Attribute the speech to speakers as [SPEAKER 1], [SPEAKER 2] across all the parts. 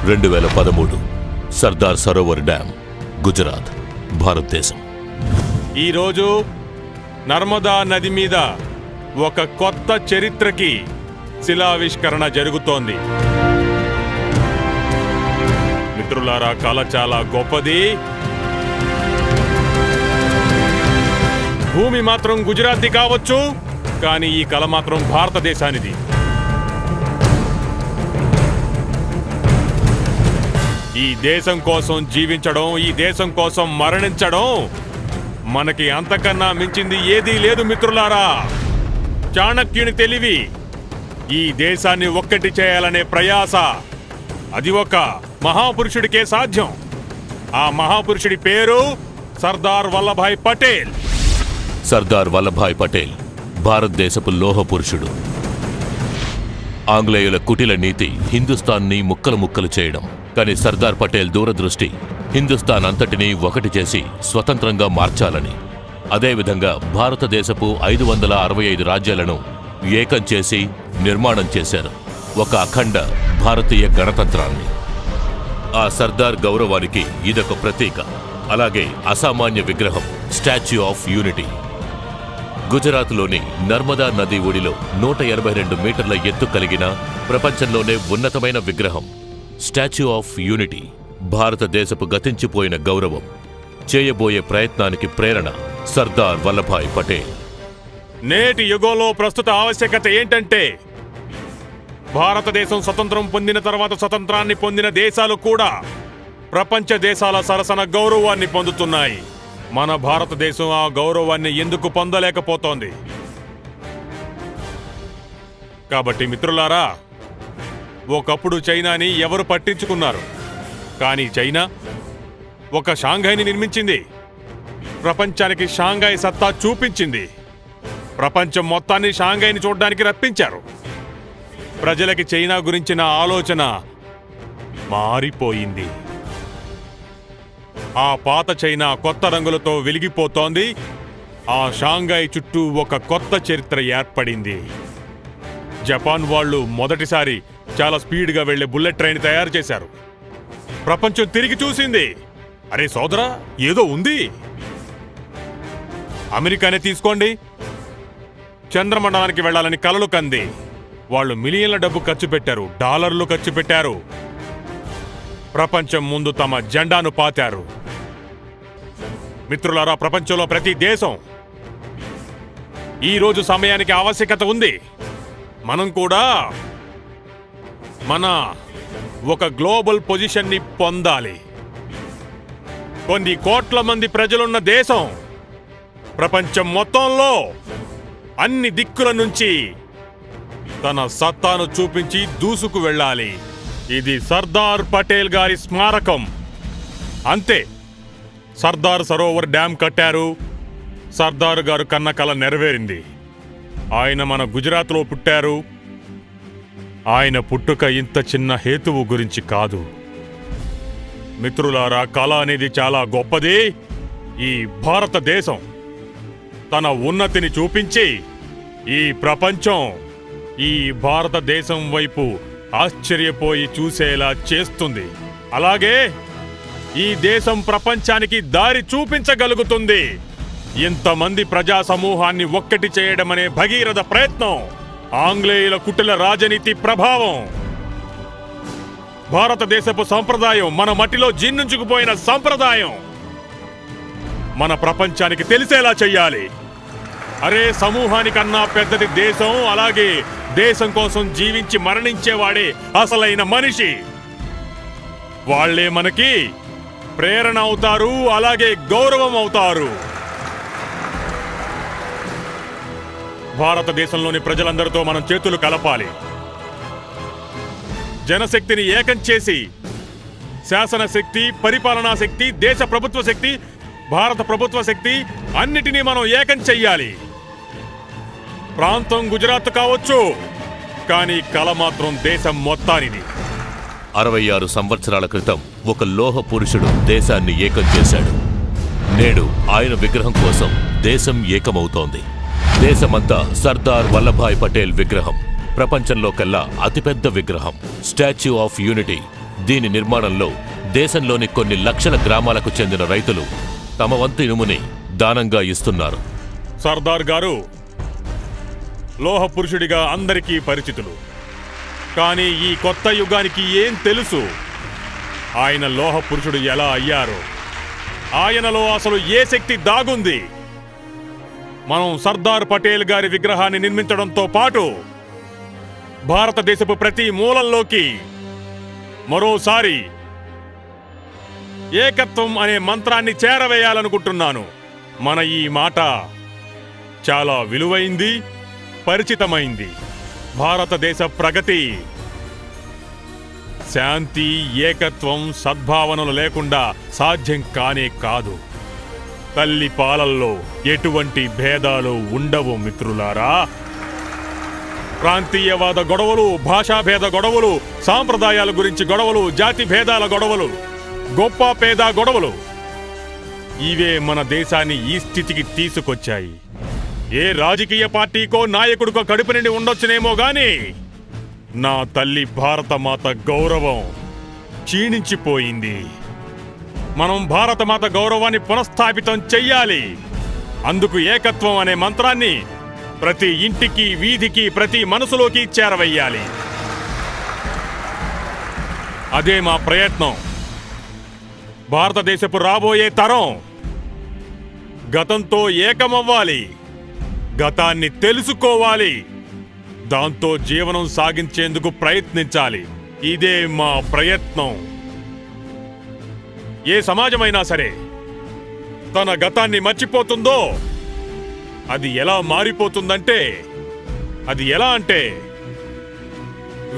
[SPEAKER 1] 2013 Sardar Sarovar dam, Gujarat, భారతదేశం.
[SPEAKER 2] ఈరోజు నర్మదా నది మీద ఒక కొత్త చరిత్రకి శిలావిష్కరణ జరుగుతోంది. మిత్రులారా, కళ చాలా గొప్పది. భూమి మాత్రం గుజరాత్ది కావచ్చు, కానీ ఈ కళ మాత్రం భారతదేశానిది. ఈ దేశం కోసం జీవించడం, ఈ దేశం కోసం మరణించడం మనకి అంతకన్నా మించింది ఏదీ లేదు మిత్రులారా. చాణక్యుని తెలివి, ఈ దేశాన్ని ఒక్కటి చేయాలనే ప్రయాస, అది ఒక మహాపురుషుడికే సాధ్యం. ఆ మహాపురుషుడి పేరు సర్దార్ వల్లభాయ్ పటేల్.
[SPEAKER 1] సర్దార్ వల్లభాయ్ పటేల్ భారతదేశపు లోహ పురుషుడు. ఆంగ్లేయుల కుటిల నీతి హిందుస్థాన్ని ముక్కలు ముక్కలు చేయడం. కానీ సర్దార్ పటేల్ దూరదృష్టి హిందుస్థాన్ అంతటినీ ఒకటి చేసి స్వతంత్రంగా మార్చాలని. అదేవిధంగా భారతదేశపు 565 రాజ్యాలను ఏకం చేసి నిర్మాణం చేశారు, ఒక అఖండ భారతీయ గణతంత్రాన్ని. ఆ సర్దార్ గౌరవానికి ఇదొక ప్రతీక. అలాగే అసామాన్య విగ్రహం స్టాచ్యూ ఆఫ్ యూనిటీ. గుజరాత్లోని నర్మదా నది ఒడిలో 182 మీటర్ల ఎత్తు కలిగిన ప్రపంచంలోనే ఉన్నతమైన విగ్రహం స్టాచ్యూ ఆఫ్ యూనిటీ. భారతదేశపు గతించిపోయిన గౌరవం, చేయబోయే ప్రయత్నానికి ప్రేరణ సర్దార్ వల్లభాయ్ పటేల్.
[SPEAKER 2] నేటి యుగంలో ప్రస్తుత ఆవశ్యకత ఏంటంటే, భారతదేశం స్వతంత్రం పొందిన తర్వాత స్వతంత్రాన్ని పొందిన దేశాలు కూడా ప్రపంచ దేశాల సరసన గౌరవాన్ని పొందుతున్నాయి. మన భారతదేశం ఆ గౌరవాన్ని ఎందుకు పొందలేకపోతోంది? కాబట్టి మిత్రులారా, ఒకప్పుడు చైనాని ఎవరు పట్టించుకున్నారు? కానీ చైనా ఒక షాంఘైని నిర్మించింది, ప్రపంచానికి షాంఘై సత్తా చూపించింది. ప్రపంచం మొత్తాన్ని షాంఘైని చూడడానికి రప్పించారు. ప్రజలకి చైనా గురించిన ఆలోచన మారిపోయింది. ఆ పాత చైనా కొత్త రంగులతో వెలిగిపోతోంది. ఆ షాంఘై చుట్టూ ఒక కొత్త చరిత్ర ఏర్పడింది. జపాన్ వాళ్ళు మొదటిసారి చాలా స్పీడ్గా వెళ్లే బుల్లెట్ ట్రైన్ తయారు చేశారు. ప్రపంచం తిరిగి చూసింది, అరే సోదరా, ఏదో ఉంది. అమెరికానే తీసుకోండి, చంద్రమండలానికి వెళ్లాలని కలలు కంది. వాళ్ళు మిలియన్ల డబ్బు ఖర్చు పెట్టారు, డాలర్లు ఖర్చు పెట్టారు. ప్రపంచం ముందు తమ జెండాను పాతారు. మిత్రులారా, ప్రపంచంలో ప్రతి దేశం ఈరోజు సమయానికి ఆవశ్యకత ఉంది. మనం కూడా మన ఒక గ్లోబల్ పొజిషన్ని పొందాలి. కొన్ని కోట్ల మంది ప్రజలున్న దేశం ప్రపంచం మొత్తంలో అన్ని దిక్కుల నుంచి తన సత్తాను చూపించి దూసుకు వెళ్ళాలి. ఇది సర్దార్ పటేల్ గారి స్మారకం. అంతే, సర్దార్ సరోవర్ డ్యామ్ కట్టారు. సర్దార్ గారు కన్న కల నెరవేరింది. ఆయన మన గుజరాత్లో పుట్టారు. ఆయన పుట్టుక ఇంత చిన్న హేతువు గురించి కాదు. మిత్రులారా, కళ అనేది చాలా గొప్పది. ఈ భారతదేశం తన ఉన్నతిని చూపించి ఈ ప్రపంచం ఈ భారతదేశం వైపు ఆశ్చర్యపోయి చూసేలా చేస్తుంది. అలాగే ఈ దేశం ప్రపంచానికి దారి చూపించగలుగుతుంది. ఇంతమంది ప్రజా సమూహాన్ని ఒక్కటి చేయడం అనే భగీరథ ప్రయత్నం, ఆంగ్లేయుల కుటిల రాజనీతి ప్రభావం, భారతదేశపు సంప్రదాయం, మన మట్టిలో జీర్ణించుకుపోయిన సంప్రదాయం మన ప్రపంచానికి తెలిసేలా చెయ్యాలి. అరే, సమూహానికన్నా పెద్దది దేశం. అలాగే దేశం కోసం జీవించి మరణించేవాడే అసలైన మనిషి. వాళ్లే మనకి ప్రేరణ అవుతారు, అలాగే గౌరవం అవుతారు. భారతదేశంలోని ప్రజలందరితో మనం చేతులు కలపాలి. జనశక్తిని ఏకం చేసి శాసన శక్తి, పరిపాలనా శక్తి, దేశ ప్రభుత్వ శక్తి, భారత ప్రభుత్వ శక్తి అన్నిటినీ మనం ఏకం చెయ్యాలి. ప్రాంతం గుజరాత్ కావచ్చు, కానీ కళ మాత్రం దేశం మొత్తానిది.
[SPEAKER 1] 66 సంవత్సరాల క్రితం ఒక లోహ పురుషుడు దేశాన్ని ఏకం చేశాడు. నేడు ఆయన విగ్రహం కోసం దేశం ఏకమవుతోంది. దేశమంతా సర్దార్ వల్లభాయ్ పటేల్ విగ్రహం, ప్రపంచంలో కల్లా అతిపెద్ద విగ్రహం స్టాచ్యూ ఆఫ్ యూనిటీ దీని నిర్మాణంలో దేశంలోని కొన్ని లక్షల గ్రామాలకు చెందిన రైతులు తమ వంతు ఇనుముని దానంగా ఇస్తున్నారు.
[SPEAKER 2] సర్దార్ గారు లోహ పురుషుడిగా అందరికీ పరిచితులు. కానీ ఈ కొత్త యుగానికి ఏం తెలుసు ఆయన లోహ పురుషుడు ఎలా అయ్యారో, ఆయనలో అసలు ఏ శక్తి దాగుంది? మనం సర్దార్ పటేల్ గారి విగ్రహాన్ని నిర్మించడంతో పాటు భారతదేశపు ప్రతి మూలంలోకి మరోసారి ఏకత్వం అనే మంత్రాన్ని చేరవేయాలనుకుంటున్నాను. మన ఈ మాట చాలా విలువైంది, పరిచితమైంది. భారతదేశ ప్రగతి శాంతి, ఏకత్వం, సద్భావనలు లేకుండా సాధ్యం కానే కాదు. తల్లి పాలల్లో ఎటువంటి భేదాలు ఉండవు మిత్రులారా. ప్రాంతీయవాద గొడవలు, భాషాభేద గొడవలు, సాంప్రదాయాల గురించి గొడవలు, జాతి భేదాల గొడవలు, గొప్ప పేద గొడవలు, ఇవే మన దేశాన్ని ఈ స్థితికి తీసుకొచ్చాయి. ఏ రాజకీయ పార్టీకో నాయకుడికో కడుపు నిండి ఉండొచ్చునేమో గాని నా తల్లి భారతమాత గౌరవం క్షీణించిపోయింది. మనం భారతమాత గౌరవాన్ని పునఃస్థాపితం చెయ్యాలి. అందుకు ఏకత్వం అనే మంత్రాన్ని ప్రతి ఇంటికి, వీధికి, ప్రతి మనసులోకి చేరవేయాలి. అదే మా ప్రయత్నం. భారతదేశపు రాబోయే తరం గతంతో ఏకమవ్వాలి, గతాన్ని తెలుసుకోవాలి, దాంతో జీవనం సాగించేందుకు ప్రయత్నించాలి. ఇదే మా ప్రయత్నం. ఏ సమాజమైనా సరే తన గతాన్ని మర్చిపోతుందో అది ఎలా మారిపోతుందంటే, అది ఎలా అంటే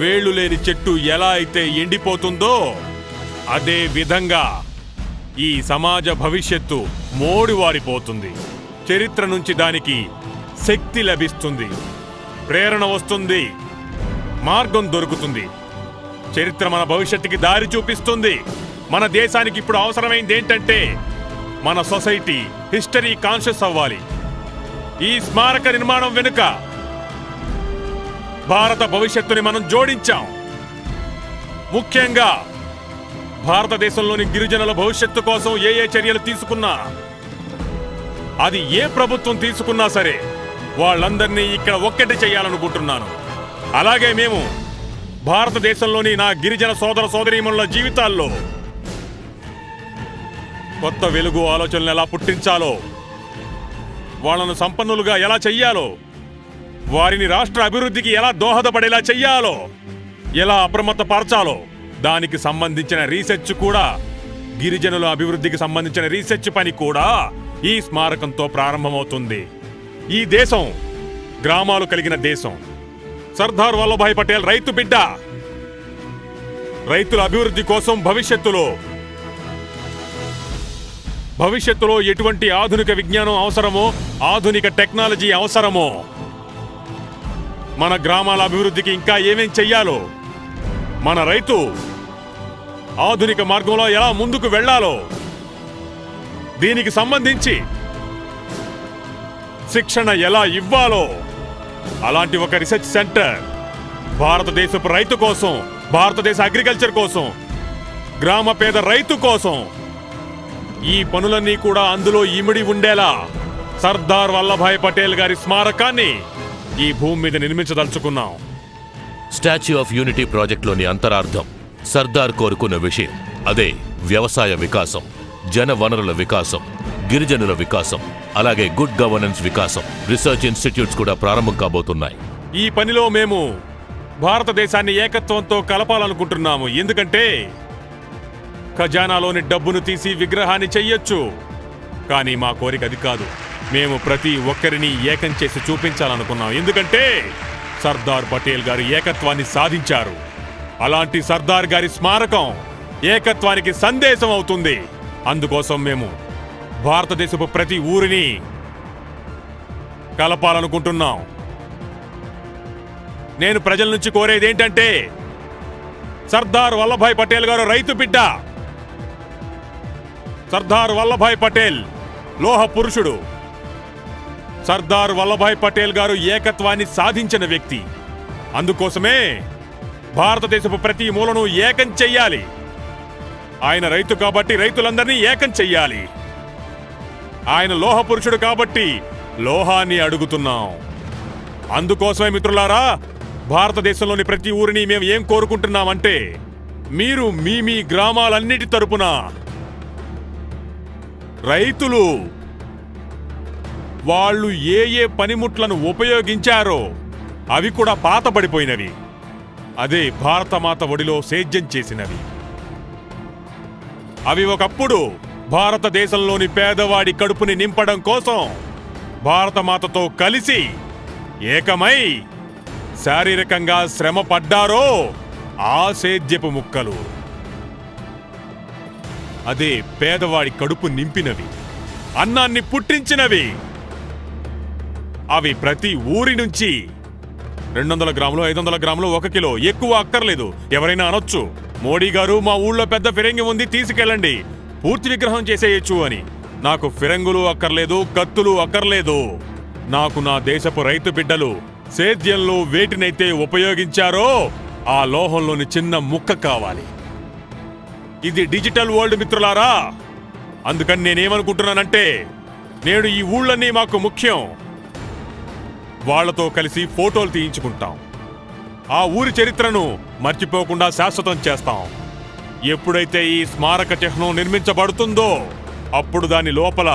[SPEAKER 2] వేళ్లు లేని చెట్టు ఎలా అయితే ఎండిపోతుందో అదే విధంగా ఈ సమాజ భవిష్యత్తు మోడివారిపోతుంది. చరిత్ర నుంచి దానికి శక్తి లభిస్తుంది, ప్రేరణ వస్తుంది, మార్గం దొరుకుతుంది. చరిత్ర మన భవిష్యత్తుకి దారి చూపిస్తుంది. మన దేశానికి ఇప్పుడు అవసరమైంది ఏంటంటే మన సొసైటీ హిస్టరీ కాన్షియస్ అవ్వాలి. ఈ స్మారక నిర్మాణం వెనుక భారత భవిష్యత్తుని మనం జోడించాం. ముఖ్యంగా భారతదేశంలోని గిరిజనుల భవిష్యత్తు కోసం ఏ చర్యలు తీసుకున్నా, అది ఏ ప్రభుత్వం తీసుకున్నా సరే వాళ్ళందరినీ ఇక్కడ ఒక్కటి చేయాలనుకుంటున్నాను. అలాగే మేము భారతదేశంలోని నా గిరిజన సోదర సోదరీమణుల జీవితాల్లో కొత్త వెలుగు ఆలోచనలు ఎలా పుట్టించాలో, వాళ్ళను సంపన్నులుగా ఎలా చెయ్యాలో, వారిని రాష్ట్ర అభివృద్ధికి ఎలా దోహదపడేలా చెయ్యాలో, ఎలా అప్రమత్తపరచాలో దానికి సంబంధించిన రీసెర్చ్ కూడా, గిరిజనుల అభివృద్ధికి సంబంధించిన రీసెర్చ్ పని కూడా ఈ స్మారకంతో ప్రారంభమవుతుంది. ఈ దేశం గ్రామాలు కలిగిన దేశం. సర్దార్ వల్లభాయ్ పటేల్ రైతు బిడ్డ. రైతుల అభివృద్ధి కోసం భవిష్యత్తులో ఎటువంటి ఆధునిక విజ్ఞానం అవసరమో, ఆధునిక టెక్నాలజీ అవసరమో, మన గ్రామాల అభివృద్ధికి ఇంకా ఏమేం చెయ్యాలో, మన రైతు ఆధునిక మార్గంలో ఎలా ముందుకు వెళ్లాలో, దీనికి సంబంధించి శిక్షణ ఎలా ఇవ్వాలో, అలాంటి ఒక రీసెర్చ్ సెంటర్ భారతదేశపు రైతు కోసం, భారతదేశ అగ్రికల్చర్ కోసం, గ్రామ పేద రైతు కోసం, ఈ పనులన్నీ కూడా అందులో ఇమిడి ఉండేలా సర్దార్ వల్లభాయ్ పటేల్ గారి స్మారకాన్ని ఈ భూమి మీద నిర్మించదలుచుకున్నాం.
[SPEAKER 1] స్టాచ్యూ ఆఫ్ యూనిటీ ప్రాజెక్టులోని అంతరార్థం సర్దార్ కోరుకున్న విషయం అదే. వ్యవసాయ వికాసం, జన వనరుల వికాసం, గిరిజనుల వికాసం, అలాగే గుడ్ గవర్నెన్స్ వికాసం. రీసెర్చ్ ఇన్స్టిట్యూట్స్ కూడా ప్రారంభం కాబోతున్నాయి.
[SPEAKER 2] ఈ పనిలో మేము భారతదేశాన్ని ఏకత్వంతో కలపాలనుకుంటున్నాము. ఎందుకంటే ఖజానాలోని డబ్బును తీసి విగ్రహాన్ని చెయ్యొచ్చు, కానీ మా కోరిక అది కాదు. మేము ప్రతి ఒక్కరిని ఏకం చేసి చూపించాలనుకున్నాం. ఎందుకంటే సర్దార్ పటేల్ గారు ఏకత్వాన్ని సాధించారు. అలాంటి సర్దార్ గారి స్మారకం ఏకత్వానికి సందేశం అవుతుంది. అందుకోసం మేము భారతదేశపు ప్రతి ఊరిని కలపాలనుకుంటున్నాం. నేను ప్రజల నుంచి కోరేది ఏంటంటే, సర్దార్ వల్లభాయ్ పటేల్ గారు రైతు బిడ్డ. సర్దార్ వల్లభాయ్ పటేల్ లోహ పురుషుడు. సర్దార్ వల్లభాయ్ పటేల్ గారు ఏకత్వాన్ని సాధించిన వ్యక్తి. అందుకోసమే భారతదేశపు ప్రతి మూలను ఏకం చెయ్యాలి. ఆయన రైతు కాబట్టి రైతులందరినీ ఏకం చెయ్యాలి. ఆయన లోహ పురుషుడు కాబట్టి లోహాన్ని అడుగుతున్నాం. అందుకోసమే మిత్రులారా, భారతదేశంలోని ప్రతి ఊరిని మేము ఏం కోరుకుంటున్నామంటే, మీరు మీ గ్రామాలన్నిటి తరపున రైతులు వాళ్ళు ఏ పనిముట్లను ఉపయోగించారో అవి కూడా పాతబడిపోయినవి, అదే భారతమాత ఒడిలో సేద్యం చేసినవి. అవి ఒకప్పుడు భారతదేశంలోని పేదవాడి కడుపుని నింపడం కోసం భారతమాతతో కలిసి ఏకమై శారీరకంగా శ్రమ పడ్డారో ఆ సేద్యపు ముక్కలు. అదే పేదవాడి కడుపు నింపినవి, అన్నాన్ని పుట్టించినవి. అవి ప్రతి ఊరి నుంచి 200 గ్రాములు 500 గ్రాములు 1 కిలో ఎక్కువ అక్కర్లేదు. ఎవరైనా అనొచ్చు, మోడీ గారు మా ఊళ్ళో పెద్ద ఫిరంగి ఉంది తీసుకెళ్ళండి, పూర్తి విగ్రహం చేసేయచ్చు అని. నాకు ఫిరంగులు అక్కర్లేదు, కత్తులు అక్కర్లేదు. నాకు నా దేశపు రైతు బిడ్డలు సేద్యంలో వేటినైతే ఉపయోగించారో ఆ లోహంలోని చిన్న ముక్క కావాలి. ఇది డిజిటల్ వరల్డ్ మిత్రులారా. అందుకని నేనేమనుకుంటున్నానంటే, నేడు ఈ ఊళ్ళన్నీ మాకు ముఖ్యం. వాళ్లతో కలిసి ఫోటోలు తీయించుకుంటాం. ఆ ఊరి చరిత్రను మర్చిపోకుండా శాశ్వతం చేస్తాం. ఎప్పుడైతే ఈ స్మారక చిహ్నం నిర్మించబడుతుందో అప్పుడు దాని లోపల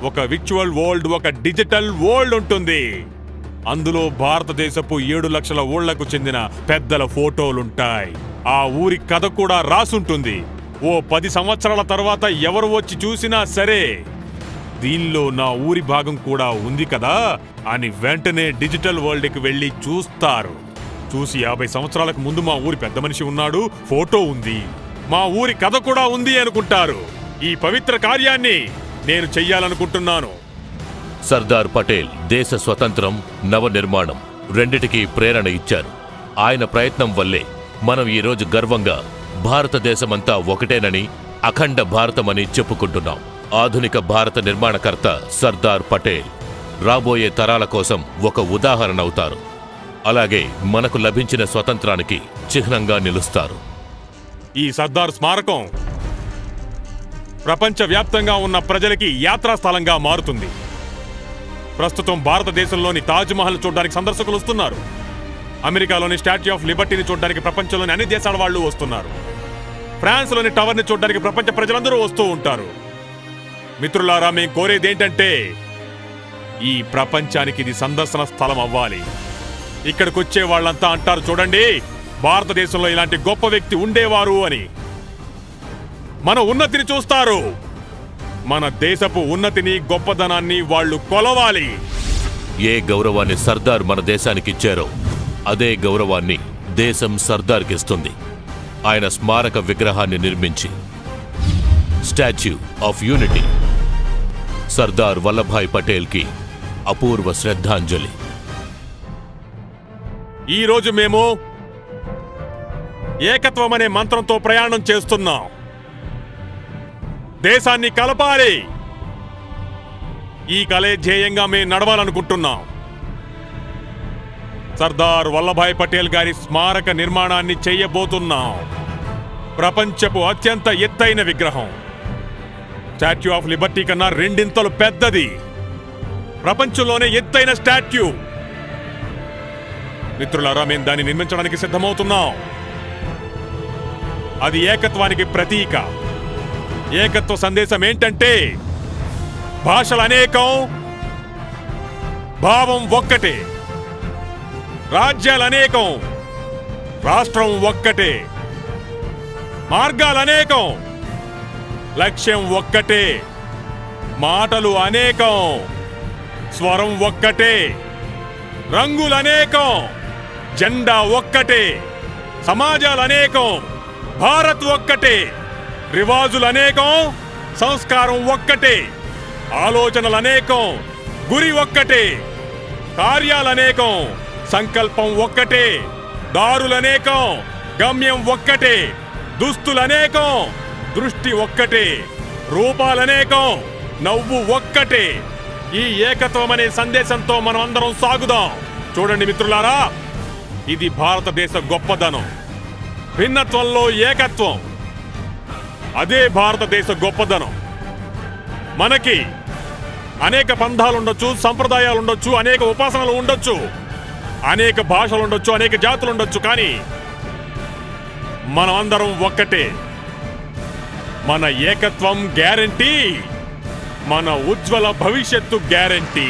[SPEAKER 2] ఒక విర్చువల్ వరల్డ్, ఒక డిజిటల్ వరల్డ్ ఉంటుంది. అందులో భారతదేశపు 7 లక్షల ఊళ్లకు చెందిన పెద్దల ఫోటోలుంటాయి. ఆ ఊరి కథ కూడా రాసుంటుంది. ఓ 10 సంవత్సరాల తర్వాత ఎవరు వచ్చి చూసినా సరే, దీనిలో నా ఊరి భాగం కూడా ఉంది కదా అని వెంటనే డిజిటల్ వరల్డ్కి వెళ్ళి చూస్తారు. చూసి 50 సంవత్సరాలకు ముందు మా ఊరి పెద్ద మనిషి ఉన్నాడు, ఫోటో ఉంది, మా ఊరి కథ కూడా ఉంది అనుకుంటారు. ఈ పవిత్ర కార్యాన్ని నేను చెయ్యాలనుకుంటున్నాను.
[SPEAKER 1] సర్దార్ పటేల్ దేశ స్వతంత్రం, నవనిర్మాణం రెండిటికీ ప్రేరణ ఇచ్చారు. ఆయన ప్రయత్నం వల్లే మనం ఈరోజు గర్వంగా భారతదేశమంతా ఒకటేనని, అఖండ భారతమని చెప్పుకుంటున్నాం. ఆధునిక భారత నిర్మాణకర్త సర్దార్ పటేల్ రాబోయే తరాల కోసం ఒక ఉదాహరణ అవుతారు. అలాగే మనకు లభించిన స్వతంత్రానికి చిహ్నంగా నిలుస్తారు.
[SPEAKER 2] ఈ సర్దార్ స్మారకం ప్రపంచవ్యాప్తంగా ఉన్న ప్రజలకి యాత్రా స్థలంగా మారుతుంది. ప్రస్తుతం భారతదేశంలోని తాజ్ మహల్ చూడడానికి సందర్శకులు వస్తున్నారు. అమెరికాలోని స్టాట్యూ ఆఫ్ లిబర్టీని చూడడానికి ప్రపంచంలోని అన్ని దేశాల వాళ్ళు వస్తున్నారు. ఫ్రాన్స్లోని టవర్ని చూడడానికి ప్రపంచ ప్రజలందరూ వస్తూ ఉంటారు. మిత్రులారా, మేం కోరేదేంటంటే, ఈ ప్రపంచానికి ఇది సందర్శన స్థలం అవ్వాలి. ఇక్కడికొచ్చే వాళ్ళంతా అంటారు, చూడండి భారతదేశంలో ఇలాంటి గొప్ప వ్యక్తి ఉండేవారు అని. మన ఉన్నతిని చూస్తారు. మన దేశపు ఉన్నతిని, గొప్పదనాన్ని వాళ్ళు కొలవాలి.
[SPEAKER 1] ఏ గౌరవాన్ని సర్దార్ మన దేశానికి ఇచ్చారో అదే గౌరవాన్ని దేశం సర్దార్కిస్తుంది. ఆయన స్మారక విగ్రహాన్ని నిర్మించి statue of unity, Sardar Vallabhbhai పటేల్కి అపూర్వ శ్రద్ధాంజలి.
[SPEAKER 2] ఈరోజు మేము ఏకత్వం అనే మంత్రంతో ప్రయాణం చేస్తున్నాం. దేశాన్ని కలపాలి. ఈ కలే ధ్యేయంగా మేము నడవాలనుకుంటున్నాం. సర్దార్ వల్లభాయ్ పటేల్ గారి స్మారక నిర్మాణాన్ని చెయ్యబోతున్నాం. ప్రపంచపు అత్యంత ఎత్తైన విగ్రహం. స్టాట్యూ ఆఫ్ లిబర్టీ కన్నా 2 ఇంతలు పెద్దది. ప్రపంచంలోనే ఎత్తైన స్టాట్యూ. మిత్రులారా, మేము దాన్ని నిర్మించడానికి సిద్ధమవుతున్నాం. అది ఏకత్వానికి ప్రతీక. ఏకత్వ సందేశం ఏంటంటే, భాషలు అనేకం, భావం ఒక్కటే. రాజ్యాలు అనేకం, రాష్ట్రం ఒక్కటే. మార్గాలు అనేకం, లక్ష్యం ఒక్కటే. మాటలు అనేకం, స్వరం ఒక్కటే. రంగులు అనేకం, జెండా ఒక్కటే. సమాజాలు అనేకం, భారత్ ఒక్కటే. రివాజులు అనేకం, సంస్కారం ఒక్కటే. ఆలోచనలు అనేకం, గురి ఒక్కటే. కార్యాలనేకం, సంకల్పం ఒక్కటే. దారులనేకం, గమ్యం ఒక్కటే. దుస్తులనేకం, దృష్టి ఒక్కటే. రూపాలనేకం, నవ్వు ఒక్కటే. ఈ ఏకత్వం అనే సందేశంతో మనం అందరం సాగుదాం. చూడండి మిత్రులారా, ఇది భారతదేశ గొప్పదనం. భిన్నత్వంలో ఏకత్వం. అదే భారతదేశ గొప్పదనం. మనకి అనేక పంథాలుండొచ్చు, సంప్రదాయాలుండొచ్చు, అనేక ఉపాసనలు ఉండొచ్చు, అనేక భాషలుండొచ్చు, అనేక జాతులుండొచ్చు, కానీ మనమందరం ఒక్కటే. మన ఏకత్వం గ్యారంటీ, మన ఉజ్వల భవిష్యత్తు గ్యారంటీ.